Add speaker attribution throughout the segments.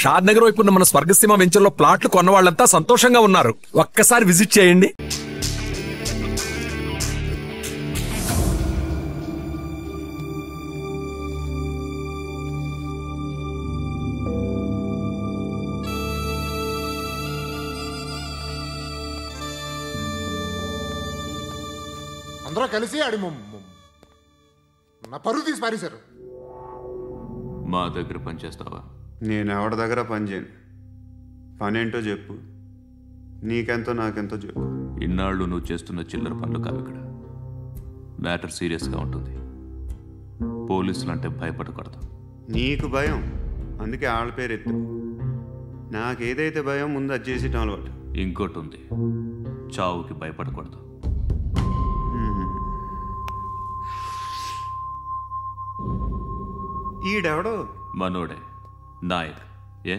Speaker 1: షాద్ నగర్ వైపు ఉన్న మన స్వర్గసీమ వెంచర్లో ప్లాట్లు కొన్న వాళ్ళంతా సంతోషంగా ఉన్నారు. ఒక్కసారి విజిట్ చేయండి.
Speaker 2: అందరూ కలిసి ఆడి నా పరువు తీసి పారేశారు.
Speaker 3: మా దగ్గర పనిచేస్తావా?
Speaker 4: నేను ఎవరి దగ్గర పని చేయను. పనేంటో చెప్పు. నీకెంతో నాకెంతో చెప్పు.
Speaker 3: ఇన్నాళ్ళు నువ్వు చేస్తున్న చిల్లర పనులు కావు ఇక్కడ. మ్యాటర్ సీరియస్గా ఉంటుంది. పోలీసులు అంటే భయపడకూడదు.
Speaker 4: నీకు భయం, అందుకే ఆళ్ళ పేరు ఎత్తు. నాకేదైతే భయం ముందు అది చేసి అలవాటు.
Speaker 3: ఇంకోటి ఉంది, చావుకి భయపడకూడదు.
Speaker 4: ఈడెవడో
Speaker 3: మనోడే నాయక్. ఏ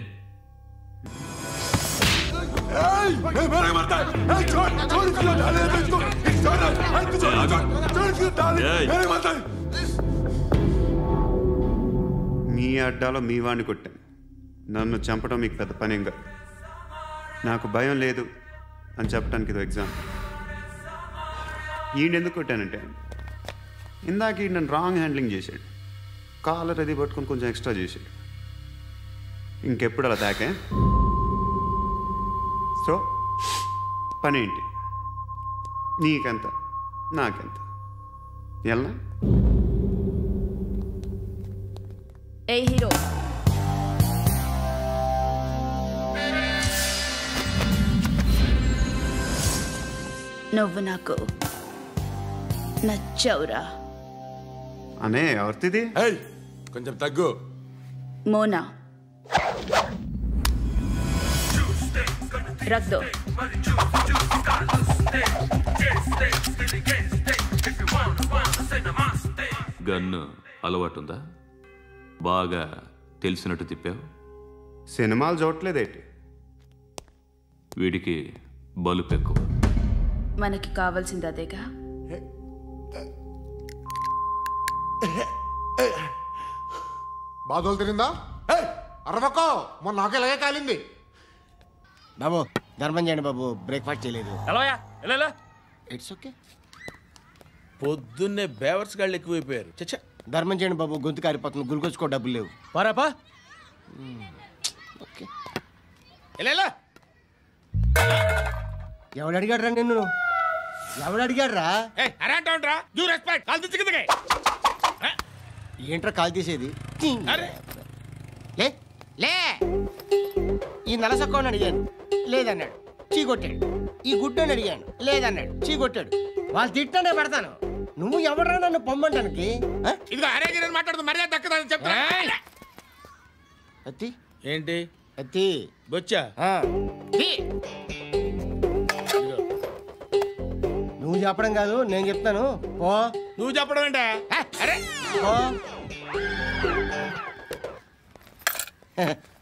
Speaker 4: మీ అడ్డాలో మీ వాడిని కొట్టాను. నన్ను చంపడం మీకు పెద్ద పనేంగా. నాకు భయం లేదు అని చెప్పడానికి ఇది ఎగ్జామ్. ఈయనెందుకు కొట్టానంటే ఇందాక ఈ నన్ను రాంగ్ హ్యాండ్లింగ్ చేశాడు. కాలర్ అది పట్టుకొని కొంచెం ఎక్స్ట్రా చేశాడు. ఇంకెప్పుడు అలా తాకే. సో పనేంటి? నీకెంత నాకెంత ఎలా?
Speaker 5: ఏ హీరో, నువ్వు నాకు నచ్చవురా.
Speaker 4: అనే ఎవరిది?
Speaker 2: కొంచెం తగ్గు.
Speaker 5: మోనా రక్ దో.
Speaker 3: గన్ను అలవాటుందా? బాగా తెలిసినట్టు తిప్పావు.
Speaker 4: సినిమాలు చూడట్లేదేంటి?
Speaker 3: వీడికి బలుపు ఎక్కువ.
Speaker 5: మనకి కావాల్సింది అదేగా.
Speaker 2: బాధలు తిరిందా? అరవకో, మొన్న నాకు ఇలాగే కాలింది.
Speaker 6: బాబు ధర్మం చేయండి బాబు, బ్రేక్ఫాస్ట్ చేయలేదు.
Speaker 7: It's okay. పొద్దున్నే బేవర్స్ గాళ్ళు ఎక్కువైపోయారు. చచ్చా,
Speaker 6: ధర్మం చేయండి బాబు, గొంతు కారిపోతుంది. గురికొచ్చుకో డబ్బులు లేవు.
Speaker 7: పారాపా.
Speaker 6: ఓకే.
Speaker 8: ఎవడు అడిగాడు రా నిన్ను? ఎవడు అడిగాడు రా? ఏంట్రా కాల్ తీసేది? లే లే. ఈ నలసక్కని అడిగాను, లేదన్నాడు, చీ కొట్టాడు. ఈ గుడ్డని అడిగాను, లేదన్నాడు, చీ కొట్టాడు. వాళ్ళు తిట్టానే పెడతాను. నువ్వు ఎవడరా నన్ను పొమ్మంటానికి?
Speaker 7: ఇదిగో అరే మాట్లాడుతూ మర్యాద దక్కదని చెప్తా.
Speaker 8: అత్తి
Speaker 7: ఏంటి?
Speaker 8: అత్తి
Speaker 7: బొచ్చా.
Speaker 8: నువ్వు చెప్పడం కాదు, నేను చెప్తాను. పో.
Speaker 7: నువ్వు చెప్పడం ఏంటా? అరే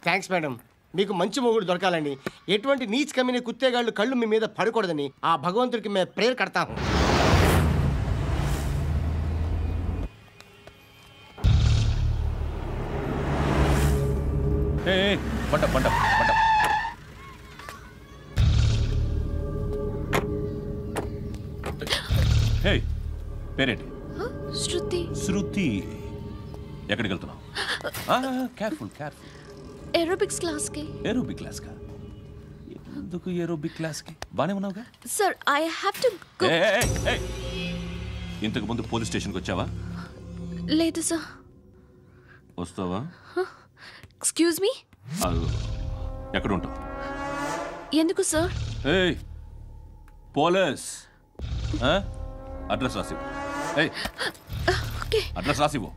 Speaker 8: థ్యాంక్స్ మేడం. మీకు మంచి మొగుడు దొరకాలని, ఎటువంటి నీచ్ కమ్మిన కుత్తేగాళ్ళు కళ్ళు మీ మీద పడకూడదని ఆ భగవంతుడికి మేము ప్రేయర్ కడతాము.
Speaker 3: పేరేంటి?
Speaker 5: శృతి.
Speaker 3: శృతి. ఎక్కడికి వెళ్తున్నావు? Careful careful.
Speaker 5: ఏరోబిక్స్ క్లాస్ కి.
Speaker 3: ఏరోబిక్ క్లాస్ కా? ఎందుకు ఏరోబిక్ క్లాస్ కి? బానే ఉన్నావుగా?
Speaker 5: Sir I have to go.
Speaker 3: ఇంతకు ముందు పోలీస్ స్టేషన్కి వచ్చావా?
Speaker 5: లేదు సార్.
Speaker 3: వస్తావా?
Speaker 5: Excuse me.
Speaker 3: ఎక్కడ ఉంటావు?
Speaker 5: ఎందుకు సార్?
Speaker 3: పోలీస్ అడ్రస్ రాసివ్వు. అడ్రస్ రాసివ్వు.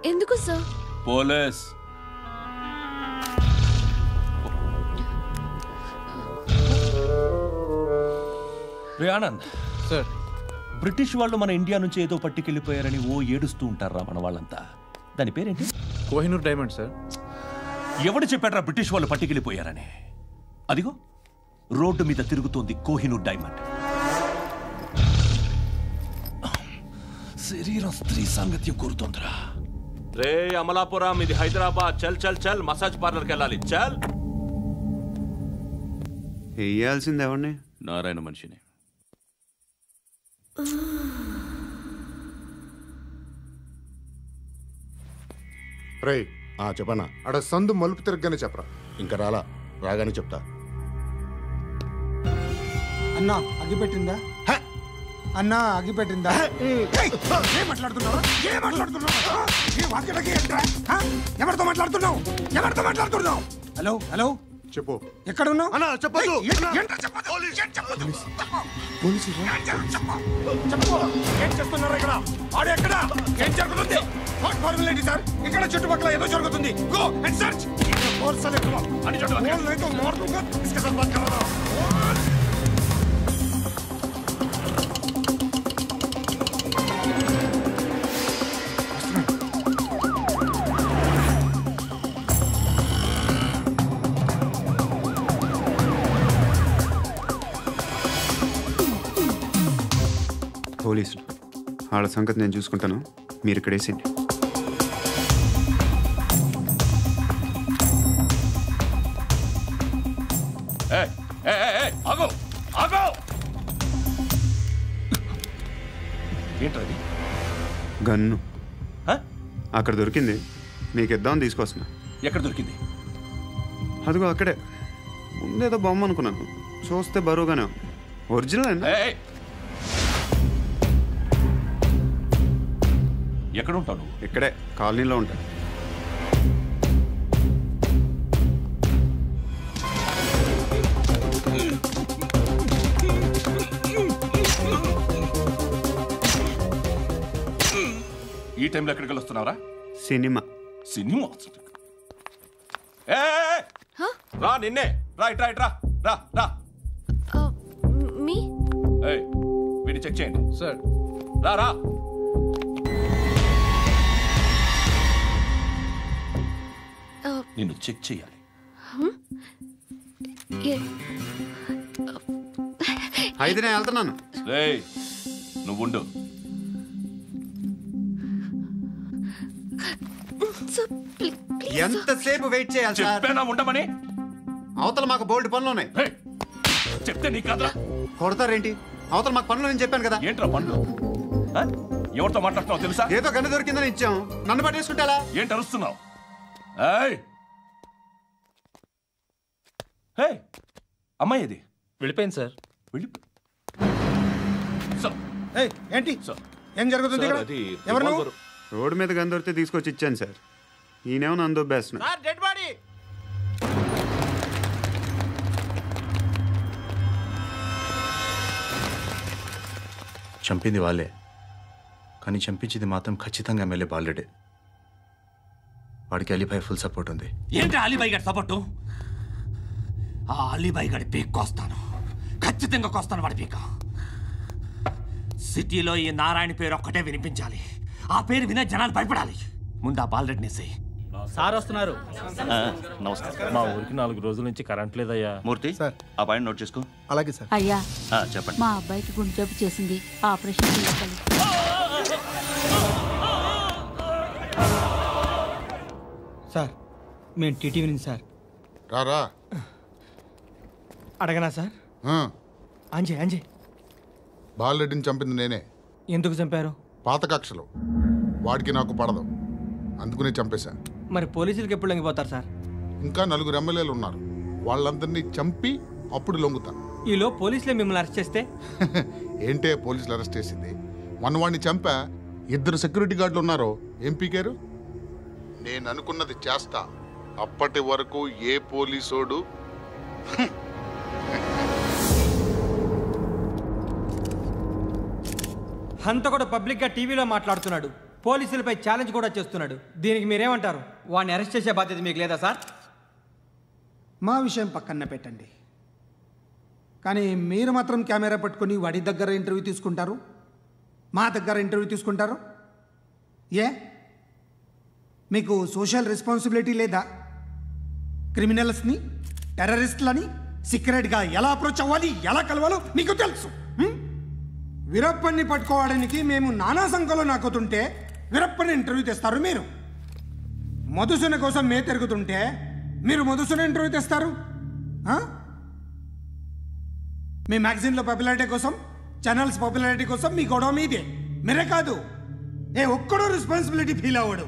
Speaker 5: ఎందుకు సార్?
Speaker 3: పోలీస్. రే ఆనంద్
Speaker 7: సార్,
Speaker 3: బ్రిటిష్ వాళ్ళు మన ఇండియా నుంచి ఏదో పట్టుకెళ్ళిపోయారని ఏడుస్తూ ఉంటారా మన వాళ్ళంతా? దాని పేరేంటి?
Speaker 7: Kohinoor diamond sir.
Speaker 3: ఎవడు చెప్పాడ్రా బ్రిటిష్ వాళ్ళు పట్టుకెళ్ళిపోయారని? అదిగో రోడ్డు మీద తిరుగుతోంది కోహినూర్ డైమండ్. శరీరం స్త్రీ సాంగత్యం కోరుతోందిరా. రే అమలాపురం, ఇది హైదరాబాద్. చల్ చల్ చల్, మసాజ్ పార్లర్కి వెళ్ళాలి. చల్.
Speaker 4: వేయాల్సింది ఎవరిని?
Speaker 3: నారాయణ మనిషిని.
Speaker 2: రే చెప్పనా అడ సందు మలుపు తిరగగానే చెప్పరా.
Speaker 9: ఇంకా రాగానే చెప్తా.
Speaker 10: అన్నా అగిపెట్టిందా? అన్నా అగిపెట్టిందా? ఏం మాట్లాడుతున్నావు? ఎవరితో మాట్లాడుతున్నావు? హలో హలో,
Speaker 2: చెప్పు.
Speaker 10: ఎక్కడ ఉన్నావు? ఏం చేస్తున్నారు ఇక్కడ? ఆడు ఎక్కడ? ఏం జరుగుతుంది? What formality sir? ఇక్కడ చుట్టుపక్కల ఏదో జరుగుతుంది. Go and search.
Speaker 4: పోలీసులు వాళ్ళ సంగతి నేను చూసుకుంటాను, మీరు ఇక్కడ వేసేయండి.
Speaker 3: ఏంటది?
Speaker 4: గన్ను అక్కడ దొరికింది, మీకు ఇద్దామని తీసుకొస్తున్నా.
Speaker 3: ఎక్కడ దొరికింది?
Speaker 4: అదిగో అక్కడే. ముందేదో బొమ్మ అనుకున్నాను, చూస్తే బరువుగానే ఉంది. ఒరిజినల్ అండి.
Speaker 3: ఎక్కడ ఉంటావు?
Speaker 4: ఇక్కడే కాలనీలో ఉంటా.
Speaker 3: ఈ టైంలో ఎక్కడికి వస్తున్నావురా?
Speaker 4: సినిమా.
Speaker 3: సినిమా? రా, నిన్నే. రైట్ రైట్ రా రా రా.
Speaker 5: మీ
Speaker 3: వీడిని చెక్ చేయండి
Speaker 7: సార్.
Speaker 3: రా రా. నిన్ను చెక్ చేయాలి.
Speaker 4: అయితే నేను వెళ్తున్నాను.
Speaker 3: నువ్వుండు.
Speaker 4: ఎంతసేపు వెయిట్ చేయాలి?
Speaker 3: చెప్పేనా ఉండమని?
Speaker 4: అవతల మాకు బోల్డ్ పనులు ఉన్నాయి.
Speaker 3: చెప్తే నీ కదరా.
Speaker 4: కొడతారేంటి? అవతల మాకు పనులు నేను చెప్పాను కదా.
Speaker 3: ఏంట్రా పనులు? ఎవరితో మాట్లాడుతున్నావు తెలుసా?
Speaker 4: ఏదో గన్ను దొరికిందని ఇచ్చాం, నన్ను పట్టేసుకుంటా.
Speaker 3: ఏంటి అరుస్తున్నావు? అమ్మాయి ఇది
Speaker 7: వెళ్ళిపోయింది సార్.
Speaker 10: ఏంటి ఏం జరుగుతుంది ఇక్కడ? ఎవరు నువ్వు?
Speaker 4: రోడ్డు మీద గన్ను దొరికితే తీసుకొచ్చి ఇచ్చాను సార్. ఈయనేమో నన్ను దొబ్బేస్తున్నా.
Speaker 8: Dead body.
Speaker 9: చంపింది వాళ్ళే, కానీ చంపించింది మాత్రం ఖచ్చితంగా ఎమ్మెల్యే బాలుడే. వాడికి అలీబాయ్ ఫుల్ సపోర్ట్ ఉంది.
Speaker 11: ఏంటి అలీబాయ్ గారి సపోర్టు? ఆ అలీబాయ్ గారి పీక్ కోస్తాను, ఖచ్చితంగా కోస్తాను వాడి పీక. సిటీలో ఈ నారాయణ పేరు ఒక్కటే వినిపించాలి. ఆ పేరు వినే జనాలు భయపడాలి. ముందు ఆ బాలరెడ్డిని సై.
Speaker 7: సార్ వస్తున్నారు.
Speaker 3: నమస్కారం.
Speaker 7: మా ఊరికి 4 రోజుల నుంచి కరెంట్ లేదయ్యా.
Speaker 3: మూర్తి
Speaker 10: సార్,
Speaker 3: ఆ పాయింట్ నోట్ చేసుకో.
Speaker 10: అలాగే సార్.
Speaker 12: అయ్యా,
Speaker 3: చెప్పండి.
Speaker 12: మా అబ్బాయికి గుండె జబ్బు చేసింది, ఆపరేషన్ చేయాలి.
Speaker 10: సార్ మేము టీటీవీ నుంచి సార్.
Speaker 9: రారా.
Speaker 10: అడగనా సార్? అంజయ్
Speaker 9: బాలరెడ్డిని చంపింది నేనే.
Speaker 10: ఎందుకు చంపారు?
Speaker 9: పాత కక్షలు, వాడికి నాకు పడదు, అందుకునే చంపేశా.
Speaker 10: మరి పోలీసులకి ఎప్పుడు లొంగిపోతారు సార్?
Speaker 9: ఇంకా 4 ఎమ్మెల్యేలు ఉన్నారు, వాళ్ళందరినీ చంపి అప్పుడు లొంగుతా.
Speaker 10: ఈలో పోలీసులే మిమ్మల్ని అరెస్ట్ చేస్తే?
Speaker 9: ఏంటే పోలీసులు అరెస్ట్ చేసింది? మన వాడిని చంపా, 2 సెక్యూరిటీ గార్డులు ఉన్నారో ఏం పీకారు? నేను అనుకున్నది చేస్తా, అప్పటి వరకు ఏ పోలీసోడు
Speaker 10: హంతకుడు పబ్లిక్గా టీవీలో మాట్లాడుతున్నాడు, పోలీసులపై ఛాలెంజ్ కూడా చేస్తున్నాడు. దీనికి మీరేమంటారు? వాడిని అరెస్ట్ చేసే బాధ్యత మీకు లేదా సార్?
Speaker 13: మా విషయం పక్కన పెట్టండి, కానీ మీరు మాత్రం కెమెరా పట్టుకొని వాడి దగ్గర ఇంటర్వ్యూ తీసుకుంటారు, మా దగ్గర ఇంటర్వ్యూ తీసుకుంటారు. ఏ మీకు సోషల్ రెస్పాన్సిబిలిటీ లేదా? క్రిమినల్స్ని, టెర్రరిస్టులని సీక్రెట్గా ఎలా అప్రోచ్ అవ్వాలి, ఎలా కలవాలో మీకు తెలుసు. వీరప్పన్ని పట్టుకోవడానికి మేము నానా సంఖ్యలో నాకుతుంటే వీరప్పని ఇంటర్వ్యూ తెస్తారు మీరు. మధుసూన కోసం మే తిరుగుతుంటే మీరు మధుసూన ఇంటర్వ్యూ తెస్తారు? మీ మ్యాగజైన్లో పాపులారిటీ కోసం, ఛానల్స్ పాపులారిటీ కోసం మీ గొడవ మీదే. మీరే కాదు, ఏ ఒక్కడో రెస్పాన్సిబిలిటీ ఫీల్ అవ్వడు.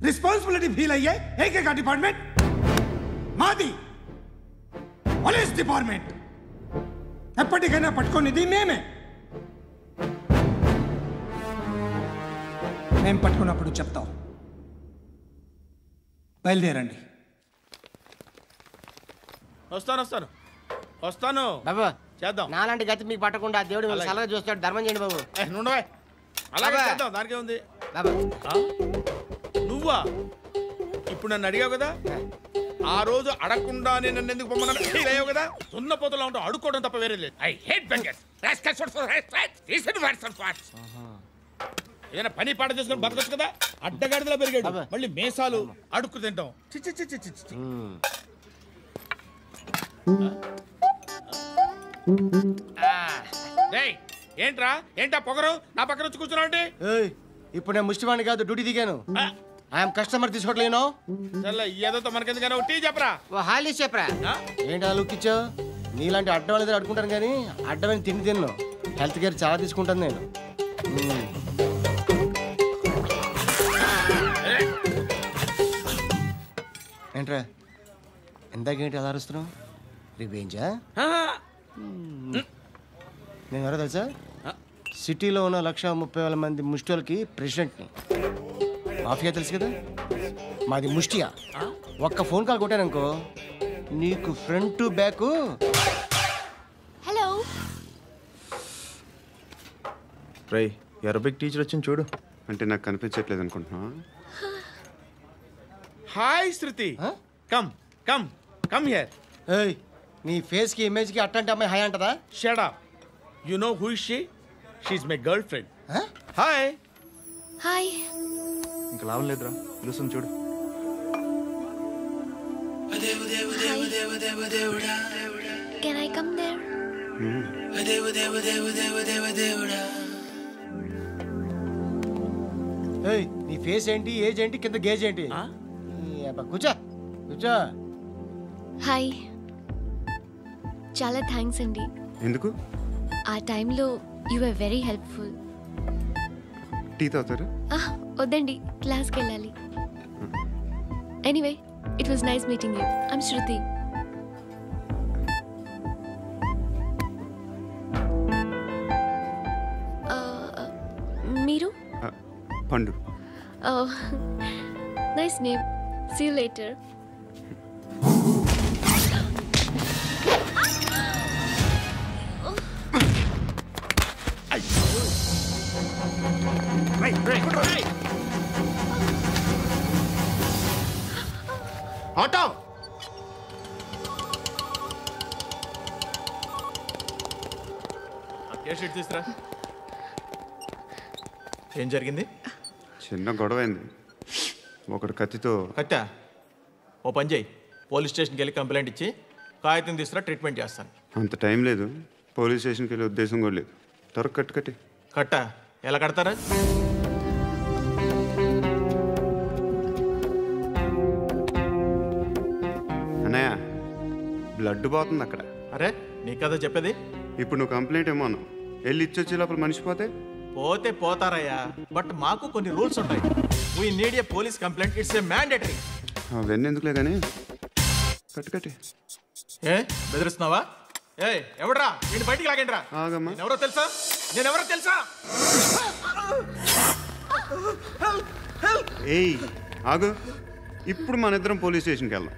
Speaker 13: రెస్పాన్సిబిలిటీ ఫీల్ అయ్యే ఏకైక డిపార్ట్మెంట్ మాది, పోలీస్ డిపార్ట్మెంట్. ఎప్పటికైనా పట్టుకునేది మేమే. మేము పట్టుకున్నప్పుడు చెప్తాం. బయలుదేరండి.
Speaker 10: వస్తాను
Speaker 8: బాబు
Speaker 10: చేద్దాం.
Speaker 8: నాలాంటి గతి మీకు పట్టకుండా దేవుడు మిమ్మల్ని సలహా చూస్తాడు. ధర్మం చేయండి బాబు.
Speaker 10: నుండవే అలాగే చేద్దాం, దానికే ఉంది.
Speaker 8: బాబు
Speaker 10: నువ్వా ఇప్పుడు నన్ను అడిగావు కదా, ఆ రోజు అడగకుండానే నన్ను ఎందుకు పొమ్మన్నాడు ఫీల్ అయ్యావు కదా. సున్న పోతలో ఉంటావు, అడుక్కోవడం తప్ప వేరే లేదు. I hate bangers. ఏదైనా పని పాట చేసుకుని బతకొచ్చు కదా. అడ్డగాడిదలా పెరిగాడు, మళ్ళీ మేసాలు అడుక్కు తింటాం. చిచ్చి చిచ్చి చిచ్చి. ఏంటా పొగరు నా పక్కన వచ్చి కూర్చున్నావు అంటే?
Speaker 8: ఇప్పుడు నేను ముష్టివాణి కాదు, డ్యూటీ దిగాను. ఐఎమ్ కస్టమర్ తీసుకోవట్లేను.
Speaker 10: ఏదో మనకెందుకైనా టీ చెప్పరా,
Speaker 8: హాలీ చెప్పరా. ఏంటి ఆ లుక్ ఇచ్చావు? నీలాంటి అడ్డం వాళ్ళ దగ్గర అడుకుంటాను కానీ అడ్డమైన తిండి తిన్ను. హెల్త్ కేర్ చాలా తీసుకుంటాను నేను. ఏంట్రా ఇందాకేంటి అలా అరుస్తున్నావు? రివేంజా? నేను ఎవరో తెలుసా? సిటీలో ఉన్న 130,000 మంది ముష్టిలకి ప్రెసిడెంట్ని. మాఫియా తెలుసు కదా, మాది ముష్టియా. ఒక్క ఫోన్ కాల్ కొట్టాననుకో నీకు ఫ్రంట్ టు బ్యాక్.
Speaker 5: హలో
Speaker 14: రై అరబిక్ టీచర్ వచ్చింది చూడు.
Speaker 4: అంటే నాకు కనిపించట్లేదు అనుకుంటున్నా.
Speaker 10: Hi Shruti, come come come here.
Speaker 8: ఏయ్ నీ ఫేస్ కి ఇమేజ్ కి అట్టంటే అమ్మాయి హాయ్ అంటదా?
Speaker 10: Shut up. You know who is she? She is my girl friend. Hi
Speaker 5: hi.
Speaker 14: ఇంకా లాభం లేదురా, పిలుస్తుంది చూడు.
Speaker 5: Can I come there?
Speaker 8: ఏయ్ నీ ఫేస్ ఏంటి, ఏజ్ ఏంటి, కింద గేజ్ ఏంటి? కూర్చో కూర్చో.
Speaker 5: హాయ్. చాలా థ్యాంక్స్ అండి.
Speaker 4: ఎందుకు?
Speaker 5: ఆ టైంలో you are very helpful.
Speaker 4: Tea తాగుతారు?
Speaker 5: వద్దండి, క్లాస్కి వెళ్ళాలి. Anyway it was nice meeting you. I'm Shruti. మీరు?
Speaker 4: Pandu.
Speaker 5: Nice name. See you later.
Speaker 2: Auto
Speaker 14: seat తీసురా. ఏం జరిగింది?
Speaker 4: చిన్న గొడవ అయింది. ఒకడు కత్తితో.
Speaker 14: కట్టా? ఓ పని చేయి, పోలీస్ స్టేషన్కి వెళ్ళి కంప్లైంట్ ఇచ్చి కాగితం తీసుకురా, ట్రీట్మెంట్ చేస్తాను.
Speaker 4: అంత టైం లేదు, పోలీస్ స్టేషన్కి వెళ్ళే ఉద్దేశం కూడా లేదు. త్వరగా కట్టి.
Speaker 14: కట్టా? ఎలా కడతారా?
Speaker 4: అన్నయ్య బ్లడ్ పోతుంది అక్కడ.
Speaker 14: అరే నీ కదా చెప్పేది.
Speaker 4: ఇప్పుడు నువ్వు కంప్లైంట్ ఏమో అన్నావు, వెళ్ళి ఇచ్చొచ్చే లోపల మనిషి పోతే
Speaker 14: పోతే పోతారయ్యా, బట్ మాకు కొన్ని రూల్స్ ఉంటాయి. We need a police complaint, it's a mandatory.
Speaker 4: అవన్నీ ఎందుకులే కానీ కట్టి.
Speaker 14: ఏ బెదిరిస్తున్నావా? ఏ ఎవడ్రా నేను బయటికి లాగండిరా. ఎవరో తెలుసా? నేను ఎవరో తెలుసా?
Speaker 4: ఏయ్ ఆగు, ఇప్పుడు మన ఇద్దరం పోలీస్ స్టేషన్కి వెళ్దాం.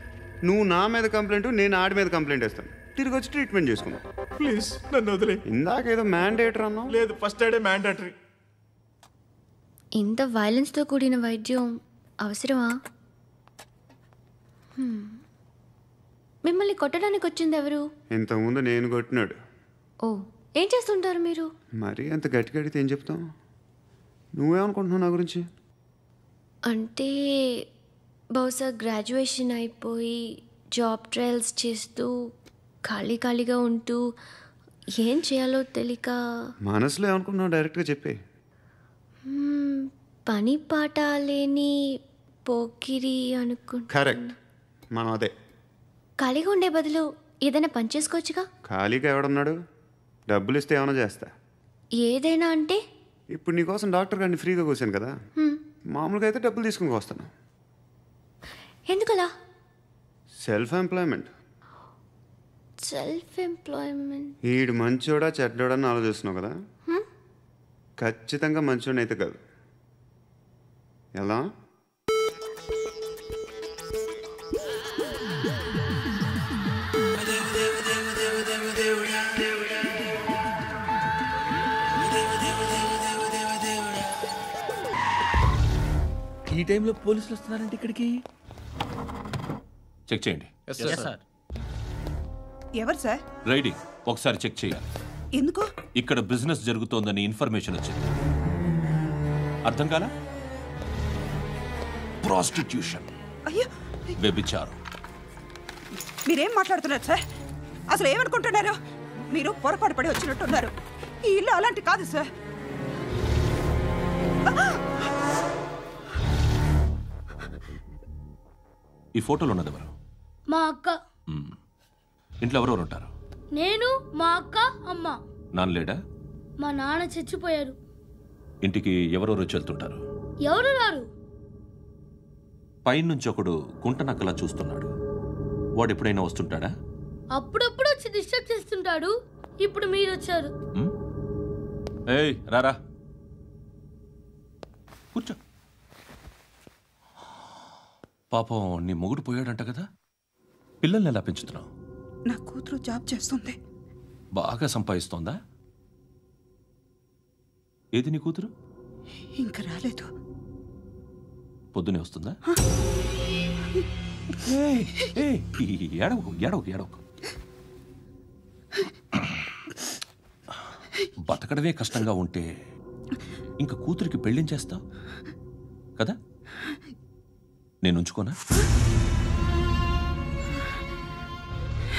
Speaker 4: నువ్వు నా మీద కంప్లైంట్, నేను ఆడి మీద కంప్లైంట్ వేస్తాను. తిరిగి వచ్చి ట్రీట్మెంట్ చేసుకుందాం.
Speaker 14: ప్లీజ్ నన్ను వదిలే.
Speaker 4: ఇందాకేదో మ్యాండేటరీ అన్నావు.
Speaker 14: లేదు, ఫస్ట్ ఎయిడే మ్యాండేటరీ.
Speaker 5: ఇంత వైలెన్స్తో కూడిన వైద్యం అవసరమా? మిమ్మల్ని కొట్టడానికి వచ్చింది ఎవరు?
Speaker 4: ఇంతకుముందు నేను కొట్టినాడు.
Speaker 5: ఓ, ఏం చేస్తుంటారు మీరు?
Speaker 4: మరి అంత గట్టిగా అడిగితే ఏం చెప్తాం? నువ్వేమనుకుంటున్నావు నా గురించి?
Speaker 5: అంటే బహుశా గ్రాడ్యుయేషన్ అయిపోయి జాబ్ ట్రయల్స్ చేస్తూ ఖాళీగా ఉంటూ ఏం చేయాలో తెలియక.
Speaker 4: మనసులో ఏమనుకుంటున్నావు డైరెక్ట్గా చెప్పే.
Speaker 5: పని పాట లేని పోకిరి అనుకుంటా.
Speaker 4: కరెక్ట్, మనం అదే.
Speaker 5: ఖాళీగా ఉండే బదులు ఏదైనా పని చేసుకోవచ్చుగా.
Speaker 4: ఖాళీగా ఎవడున్నాడు? డబ్బులు ఇస్తే ఏమైనా చేస్తా.
Speaker 5: ఏదైనా అంటే
Speaker 4: ఇప్పుడు నీకోసం డాక్టర్ గారిని ఫ్రీగా కూర్చాను కదా, మామూలుగా అయితే డబ్బులు తీసుకుని వస్తాను.
Speaker 5: ఎందుకలా?
Speaker 4: Self employment.
Speaker 5: Self employment.
Speaker 4: ఈడు మంచోడా చెడ్డోడా అని ఆలోచిస్తున్నావు కదా, ఖచ్చితంగా మంచోడని అయితే కాదు. ఎలా?
Speaker 10: ఈ టైంలో పోలీసులు వస్తున్నారంటే ఇక్కడికి.
Speaker 3: చెక్ చేయండి.
Speaker 15: ఎవరు సార్?
Speaker 3: రైడింగ్ ఒకసారి చెక్ చేయాలి.
Speaker 15: ఎందుకు?
Speaker 3: ఇక్కడ బిజినెస్ జరుగుతోందని ఇన్ఫర్మేషన్ వచ్చింది. అర్థం కాలా? ప్రాస్టిట్యూషన్,
Speaker 15: అయ్యో,
Speaker 3: వ్యభిచారం.
Speaker 15: మీరేం మాట్లాడుతున్నారు సార్? అసలు ఏమనుకుంటున్నారు? మీరు పొరపాటు పడి వచ్చినట్టున్నారు. ఈ ఇల్లు అలాంటి కాదు సార్.
Speaker 3: ఈ ఫోటోలో ఉన్నది ఎవరు?
Speaker 16: మా అక్క.
Speaker 3: ఇంట్లో ఎవరెవరు ఉంటారు?
Speaker 16: నేను, మా అక్క, అమ్మ.
Speaker 3: నాన్న లేడా?
Speaker 16: మా నాన్న చచ్చిపోయారు.
Speaker 3: ఇంటికి ఎవరెవరు వచ్చి వెళ్తుంటారు?
Speaker 16: ఎవరు రారు.
Speaker 3: పైనుంచి ఒకడు గుంట నక్కలా చూస్తున్నాడు. వాడు ఎప్పుడైనా వస్తుంటాడా?
Speaker 16: అప్పుడప్పుడు వచ్చి డిస్టర్బ్ చేస్తుంటాడు. ఇప్పుడు మీరు వచ్చారు.
Speaker 3: ఏయ్ రారా, కూర్చో. పాపం నీ మొగుడు పోయాడంట కదా, పిల్లల్ని ఎలా పెంచుతున్నావు?
Speaker 15: నా కూతురు జాబ్ చేస్తుంది.
Speaker 3: బాగా సంపాదిస్తోందా? ఏది నీ కూతురు?
Speaker 15: ఇంకా రాలేదు.
Speaker 3: పొద్దునే వస్తుందా? ఏడవకు ఏడవకు ఏడవకు. బతకడమే కష్టంగా ఉంటే ఇంకా కూతురికి పెళ్ళించేస్తావు కదా? నేను ఉంచుకోనా?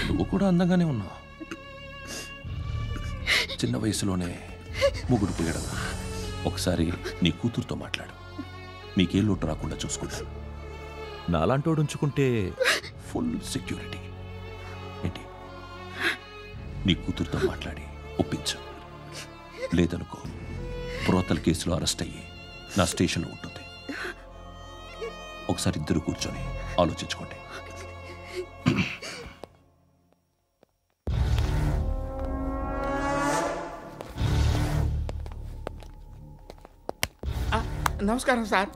Speaker 3: నువ్వు కూడా అందంగానే ఉన్నావు. చిన్న వయసులోనే ముగ్గురు పోయడం. ఒకసారి నీ కూతురుతో మాట్లాడు, మీకే లోటు రాకుండా చూసుకుంటాను. నాలాంటోడు ఉంచుకుంటే ఫుల్ సెక్యూరిటీ. ఏంటి? నీ కూతురుతో మాట్లాడి ఒప్పించు. లేదనుకో ప్రోతల కేసులో అరెస్ట్ అయ్యి నా స్టేషన్లో ఉంటుంది. ఒకసారి ఇద్దరు కూర్చొని ఆలోచించుకోండి.
Speaker 10: నమస్కారం సార్.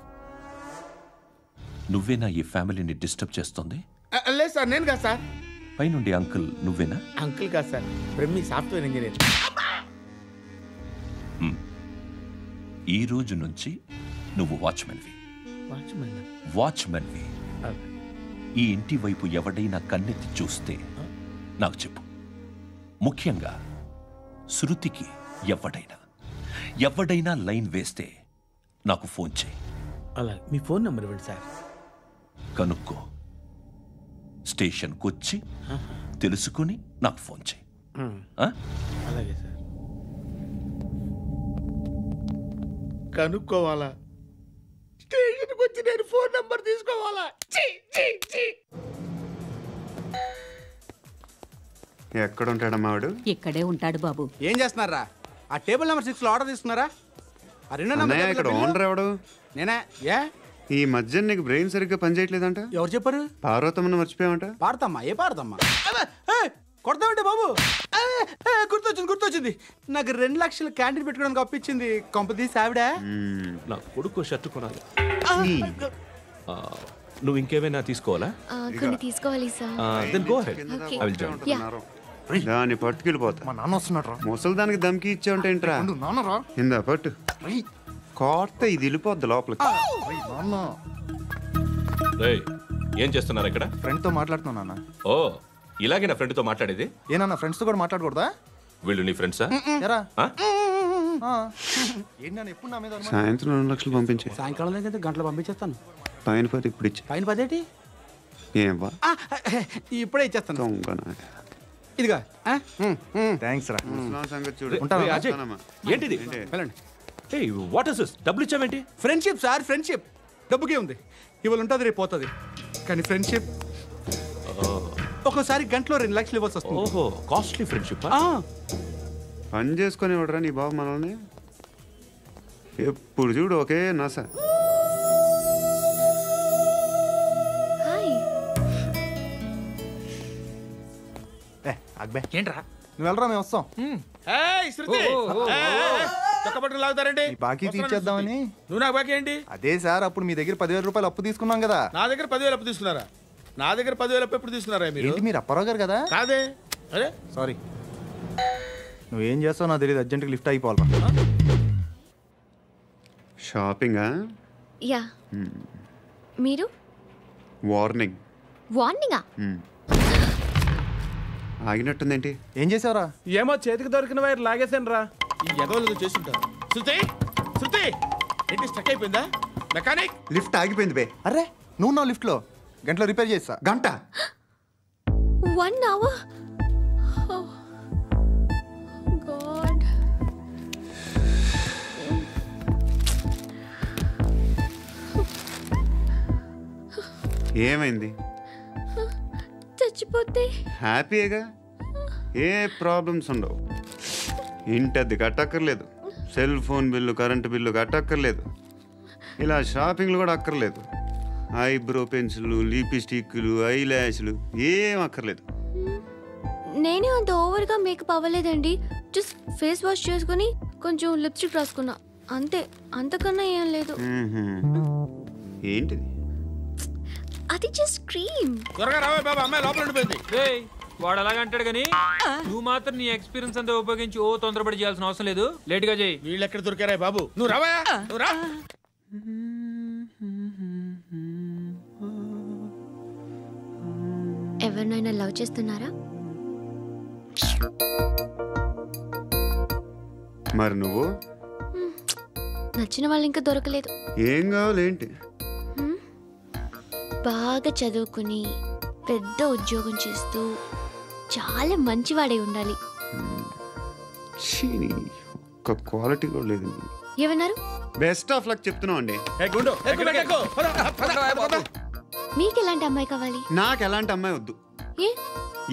Speaker 3: నువ్వేనా ఈ ఫ్యామిలీని డిస్టర్బ్ చేస్తుంది?
Speaker 10: లేదు సార్, నేను కాదు సార్.
Speaker 3: పైనుండి అంకుల్ నువ్వేనా?
Speaker 10: అంకుల్ కాదు సార్, బ్రహ్మి సాఫ్ట్వేర్ ఇంజనీర్.
Speaker 3: ఈ రోజు నుంచి నువ్వు వాచ్మెన్వి. వాచ్మెన్వి. ఈ ఇంటి వైపు ఎవడైనా కన్నెత్తి చూస్తే నాకు చెప్పు. ముఖ్యంగా శృతికి ఎవడైనా లైన్ వేస్తే నాకు ఫోన్ చేయి.
Speaker 10: అలా మీ ఫోన్ నెంబర్ ఇవ్వండి సార్.
Speaker 3: కనుక్కో, స్టేషన్కి వచ్చి తెలుసుకుని నాకు ఫోన్ చేయి.
Speaker 10: అలాగే సార్. కనుక్కోవాలా? స్టేషన్కి వచ్చి నేను ఫోన్ నెంబర్ తీసుకోవాలా?
Speaker 4: ఎక్కడ ఉంటాడమ్మా వాడు?
Speaker 12: ఇక్కడే ఉంటాడు బాబు.
Speaker 14: ఏం చేస్తున్నారా? ఆ టేబుల్ నెంబర్ 6 లో ఆర్డర్ తీసుకున్నారా? ఆ రెండో
Speaker 4: అన్నయ్య, ఇక్కడ ఓనర్ ఎవడు?
Speaker 14: నేనే. ఏ
Speaker 4: ఈ మధ్య నీకు బ్రెయిన్ సరిగ్గా పనిచేయట్లేదంట.
Speaker 14: ఎవరు చెప్పారు?
Speaker 4: పార్వతమ్మను మర్చిపోయామంట.
Speaker 14: పాడతామ్మా? ఏ పాడతామ్మా? కొడతామంటే బాబు. గుర్తొచ్చింది. నాకు 2 లక్షలు క్యాంటీన్ పెట్టుకోవడానికి అప్పించింది కొంపదీసి ఆవిడ.
Speaker 3: నా కొడుకు షర్టు కొనాలి. నువ్వు ఇంకేమైనా తీసుకోవాలా?
Speaker 5: కొన్ని తీసుకోవాలి sir.
Speaker 3: Then go ahead. I will join.
Speaker 4: దాన్ని పట్టుకెళ్ళిపోతా.
Speaker 14: మా నాన్న వస్తున్నాడు.
Speaker 4: ముసలి దానికి దమ్కి ఇచ్చావుంటే ఏంట్రా?
Speaker 14: నాన్నరా
Speaker 4: ఇందా పట్టు. కోర్త ఇది వెళ్ళిపోద్ది లోపలికి.
Speaker 3: ఏం చేస్తున్నారు ఇక్కడ?
Speaker 14: ఫ్రెండ్ తో మాట్లాడుతున్నా.
Speaker 3: ఓ, ఇలాగే నా ఫ్రెండ్ తో మాట్లాడేది?
Speaker 14: ఏనా ఫ్రెండ్స్ తో కూడా మాట్లాడకూడదా?
Speaker 3: వీళ్ళు నీ ఫ్రెండ్సా?
Speaker 14: ఎప్పుడు నా మీద
Speaker 4: సాయంత్రం 2 లక్షలు పంపించే.
Speaker 14: సాయంకాలం దగ్గర గంటలు పంపించేస్తాను.
Speaker 4: పైన 10 ఇప్పుడు ఇచ్చే.
Speaker 14: పైన 10 ఏంటి?
Speaker 4: ఏం
Speaker 14: ఇప్పుడే ఇచ్చేస్తాను. ఇదిగా థ్యాంక్స్ రా.
Speaker 4: సంగతి చూడు.
Speaker 3: ఏంటిది? What is this? డబ్బులు ఇచ్చావేంటి?
Speaker 14: Friendship sir, friendship. డబ్బుకే ఉంది. ఇవాళ ఉంటుంది రేపు పోతుంది, కానీ ఫ్రెండ్షిప్ ఒక్కోసారి గంటలో 2 లక్షలు ఇవ్వాల్సి వస్తుంది.
Speaker 3: ఓహో, కాస్ట్లీ ఫ్రెండ్షిప్.
Speaker 4: పని చేసుకొని ఇవ్వడరా నీ బాబు మనల్ని? ఎప్పుడు చూడు ఒకే నాస.
Speaker 14: ఏంట్రా
Speaker 17: నువ్వు వెళ్ళరా, మేము వస్తాం.
Speaker 10: శృతి చక్కబట్టలు లాగుతారండి.
Speaker 17: బాకీ తీర్చేద్దామని.
Speaker 10: నువ్వు నాకు బాకీ ఏంటి?
Speaker 17: అదే సార్, అప్పుడు మీ దగ్గర 10,000 రూపాయలు అప్పు తీసుకున్నాం కదా.
Speaker 10: నా దగ్గర 10,000 అప్పు తీసుకున్నారా? నా దగ్గర 10,000 అప్పు ఎప్పుడు తీసుకున్నారా మీరు?
Speaker 17: ఏంటి మీరు అప్పారావు గారు కదా?
Speaker 10: కాదే. అరే
Speaker 17: సారీ, నువ్వేం చేస్తావు నాకు తెలియదు, అర్జెంట్గా లిఫ్ట్ అయిపోవాలి.
Speaker 4: షాపింగా?
Speaker 5: యా. మీరు?
Speaker 4: వార్నింగ్.
Speaker 5: వార్నింగా?
Speaker 4: ఆగినట్టుందేంటి?
Speaker 17: ఏం చేసావురా?
Speaker 7: ఏమో చేతికి దొరికిన వైర్ లాగేసాను రా.
Speaker 10: ఈ ఎగవలు చేస్తుంటారు. శృతి శృతి ఏంటి స్టక్ అయిపోయిందా? మెకానిక్
Speaker 4: లిఫ్ట్ ఆగిపోయింది బే.
Speaker 17: అరే నువ్వు నా లిఫ్ట్లో గంటలో రిపేర్ చేస్తా.
Speaker 4: గంట?
Speaker 5: 1 hour? Oh God.
Speaker 4: ఏమైంది?
Speaker 5: చచ్చిపోతే
Speaker 4: హ్యాపీగా, ఏ ప్రాబ్లమ్స్ ఉండవు. ఇంటి అద్దె కట్టక్కర్లేదు, cell phone bill, current bill కట్టక్కర్లేదు, ఇలా షాపింగ్లు కూడా అక్కర్లేదు. ఐబ్రో పెన్సిల్లు, లిప్స్టిక్లు, ఐ ల్యాష్లు ఏం అక్కర్లేదు.
Speaker 5: నేనే అంత ఓవర్గా మేకప్ అవ్వలేదండి. జస్ట్ ఫేస్ వాష్ చేసుకుని కొంచెం లిప్స్టిక్ రాసుకున్నా అంతే, అంతకన్నా ఏం లేదు.
Speaker 4: ఏంటిది?
Speaker 5: అది జస్ట్ క్రీమ్.
Speaker 10: త్వరగా రావే బాబా, అమ్మాయి లోపల ఉండిపోయింది.
Speaker 7: వాడు అలాగంటాడు కానీ నువ్వు మాత్రం నీ ఎక్స్పీరియన్స్ అంతా ఉపయోగించి ఓ తొందరపడి చేయాల్సిన అవసరం లేదు. లేట్ గా చేయి.
Speaker 10: వీళ్ళు ఎక్కడ దొరికారా బాబు? నువ్వు రావా, నువ్వు రా.
Speaker 5: ఎవరినైనా లవ్ చేస్తున్నారా?
Speaker 4: మరి నువ్వు?
Speaker 5: నచ్చిన వాళ్ళు ఇంకా దొరకలేదు.
Speaker 4: ఏం కావాలి ఏంటి?
Speaker 5: బాగా చదువుకుని పెద్ద ఉద్యోగం చేస్తూ చాలా మంచివాడే ఉండాలి.
Speaker 4: ఒక్క క్వాలిటీ కూడా లేదు.
Speaker 5: ఏమన్నారు?
Speaker 4: బెస్ట్ ఆఫ్ లక్ చెప్తున్నావు అండి.
Speaker 5: మీకు ఎలాంటి అమ్మాయి కావాలి?
Speaker 4: నాకు ఎలాంటి అమ్మాయి వద్దు.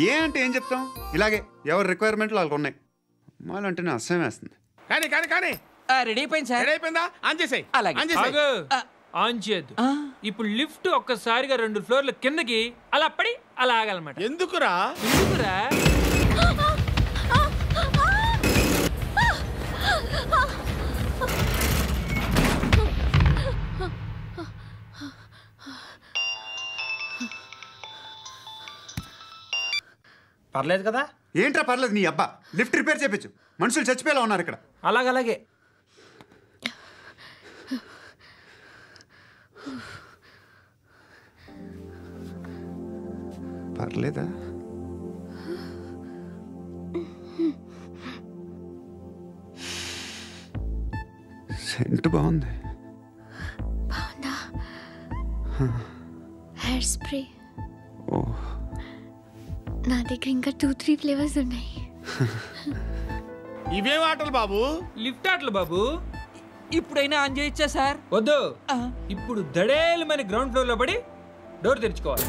Speaker 4: ఏ అంటే ఏం చెప్తాం, ఇలాగే ఎవరి రిక్వైర్మెంట్లు వాళ్ళకు ఉన్నాయి. అమ్మాయిలు అంటేనే అసహ్యం వేస్తుంది.
Speaker 10: కానీ కానీ కానీ
Speaker 7: రెడీ అయిపోయింది సార్.
Speaker 10: రెడీ అయిపోయిందా? ఆన్ చేసేయ్.
Speaker 7: ఆన్ చేయద్దు. ఇప్పుడు లిఫ్ట్ ఒక్కసారిగా 2 ఫ్లోర్ల కిందకి అలా పడి అలా ఆగాలన్నమాట.
Speaker 10: ఎందుకురా?
Speaker 7: ఎందుకురా?
Speaker 14: పర్లేదు కదా?
Speaker 4: ఏంట్రా పర్లేదు నీ అబ్బా. లిఫ్ట్ రిపేర్ చేయించు, మనుషులు చచ్చిపోయేలా ఉన్నారు ఇక్కడ.
Speaker 7: అలాగలాగే.
Speaker 4: పర్లేదా? సెంట్ బాగుంది.
Speaker 5: బాగుందా? Hair spray.
Speaker 4: ఓ,
Speaker 5: నా దగ్గర ఇంకా 2-3 ఫ్లేవర్స్ ఉన్నాయి.
Speaker 10: ఇవేం ఆటలు బాబు?
Speaker 7: లిఫ్ట్ ఆటలు బాబు. ఇప్పుడైనా ఆన్ చేయొచ్చా సార్? వద్దు. ఇప్పుడు దడేలు మన గ్రౌండ్ ఫ్లోర్ లో పడి డోర్ తెరుచుకోవాలి.